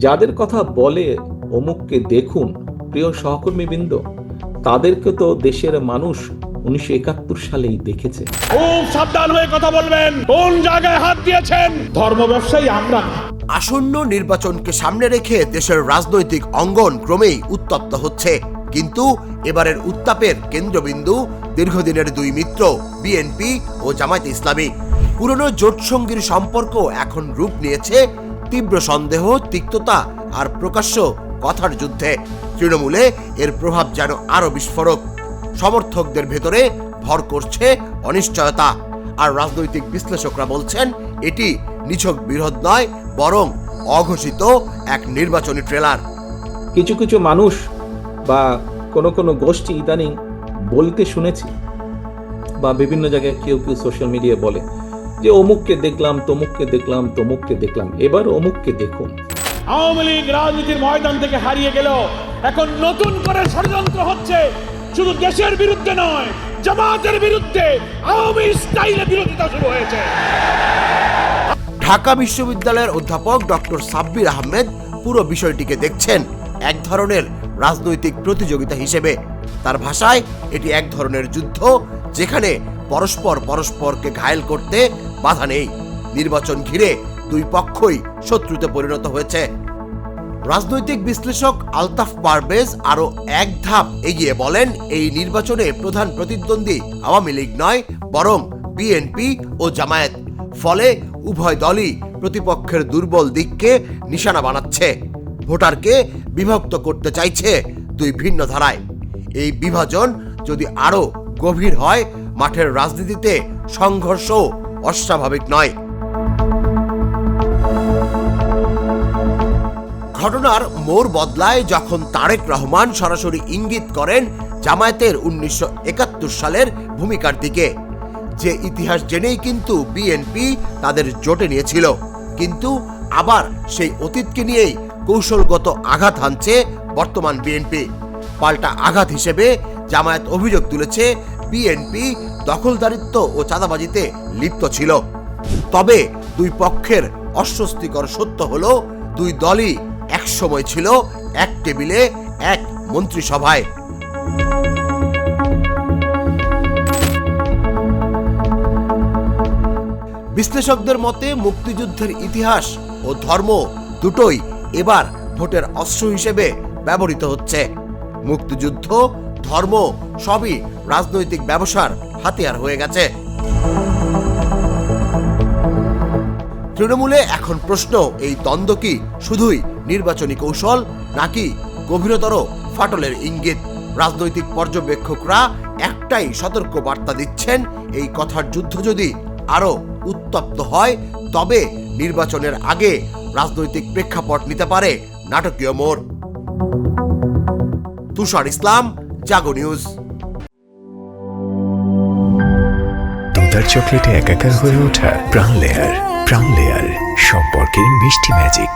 যাদের কথা বলে অমুককে দেখুন, প্রিয় সহকর্মীবৃন্দ, তাদেরকে তো দেশের মানুষ 1971 সালেই দেখেছে। খুব সাবধান হয়ে কথা বলবেন, কোন জায়গায় হাত দিয়েছেন। ধর্ম ব্যবসায়ী আমরা না। আসন্ন নির্বাচনকে সামনে রেখে দেশের রাজনৈতিক অঙ্গন ক্রমেই উত্তপ্ত হচ্ছে, কিন্তু এবারের উত্তাপের কেন্দ্রবিন্দু দীর্ঘদিনের দুই মিত্র বিএনপি ও জামায়াতে ইসলামী। পুরনো জোটসঙ্গীর সম্পর্ক এখন রূপ নিয়েছে তীব্র সন্দেহ, তিক্ততা আর প্রকাশ্য কথার যুদ্ধে। তৃণমূলে এর প্রভাব যেন আরো বিস্ফোরক। সমর্থকদের ভেতরে ভর করছে অনিশ্চয়তা, আর রাজনৈতিক বিশ্লেষকরা বলছেন এটি নিছক বিরোধ নয়, বরং অঘোষিত এক নির্বাচনী ট্রেলার। কিছু কিছু মানুষ বা কোনো গোষ্ঠী ইদানিং বলতে শুনেছি, বা বিভিন্ন জায়গায় কেউ কেউ সোশ্যাল মিডিয়ায় বলে যে অমুককে দেখলাম, তমুককে দেখলাম, তমুককে দেখলাম, এবার অমুককে দেখুন। আওয়ামী লীগ রাজনীতির ময়দান থেকে হারিয়ে গেল, এখন নতুন করে ষড়যন্ত্র হচ্ছে, শুধু দেশের বিরুদ্ধে নয়, জামাতের বিরুদ্ধে আওয়ামী স্টাইলে বিরোধিতা শুরু হয়েছে। ঢাকা বিশ্ববিদ্যালয়ের অধ্যাপক ডক্টর সাব্বির আহমেদ পুরো বিষয়টিকে দেখছেন এক ধরনের রাজনৈতিক প্রতিযোগিতা হিসেবে। তার ভাষায় এটি এক ধরনের যুদ্ধ, যেখানে পরস্পর পরস্পরকে ঘায়েল করতে বাধা নেই। নির্বাচন ঘিরে দুই পক্ষই শত্রুতে পরিণত হয়েছে। রাজনৈতিক বিশ্লেষক আলতাফ পারভেজ আরো এক ধাপ এগিয়ে বলেন, এই নির্বাচনে প্রধান প্রতিদ্বন্দ্বী আওয়ামী লীগ নয়, বরং বিএনপি ও জামায়াত। ফলে উভয় দলই প্রতিপক্ষের দুর্বল দিককে নিশানা বানাচ্ছে, ভোটারকে বিভক্ত করতে চাইছে দুই ভিন্ন ধারায়। এই বিভাজন যদি আরো গভীর হয়, মাঠের রাজনীতিতে সংঘর্ষ অস্বাভাবিক নয়। ঘটনার মোড় বদলায় যখন তারেক রহমান সরাসরি ইঙ্গিত করেন জামায়াতের 1971 সালের ভূমিকার দিকে, যে ইতিহাস জেনেই কিন্তু বিএনপি তাদের জোটে নিয়েছিল, কিন্তু আবার সেই অতীতকে নিয়েই কৌশলগত আঘাত হানছে বর্তমান বিএনপি। পাল্টা আঘাত হিসেবে জামায়াত অভিযোগ তুলেছে বিএনপি দখলদারিত্ব ও চাঁদাবাজিতে লিপ্ত ছিল। তবে দুই পক্ষের অস্বস্তিকর সত্য হলো, দুই দলই একসময় ছিল এক টেবিলে, এক মন্ত্রিসভায়। বিশ্লেষকদের মতে মুক্তিযুদ্ধের ইতিহাস ও ধর্ম দুটোই এবার ভোটের অস্ত্র হিসেবে ব্যবহৃত হচ্ছে। মুক্তিযুদ্ধ, ধর্ম সবই রাজনৈতিক ব্যবসার হাতিয়ার হয়ে গেছে। তৃণমূলে এখন প্রশ্ন, এই দ্বন্দ্ব কি শুধুই নির্বাচনী কৌশল, নাকি গভীরতর ফাটলের ইঙ্গিত? রাজনৈতিক পর্যবেক্ষকরা একটাই সতর্ক বার্তা দিচ্ছেন, এই কথার যুদ্ধ যদি আরো উত্তপ্ত হয়, তবে নির্বাচনের আগে রাজনৈতিক প্রেক্ষাপট নিতে পারে নাটকীয় মোড়। তুষার ইসলাম, জাগো নিউজ। দুধার চকলেটে একাকার হয়ে ওঠা প্রাণ লেয়ার, সম্পর্কের মিষ্টি ম্যাজিক।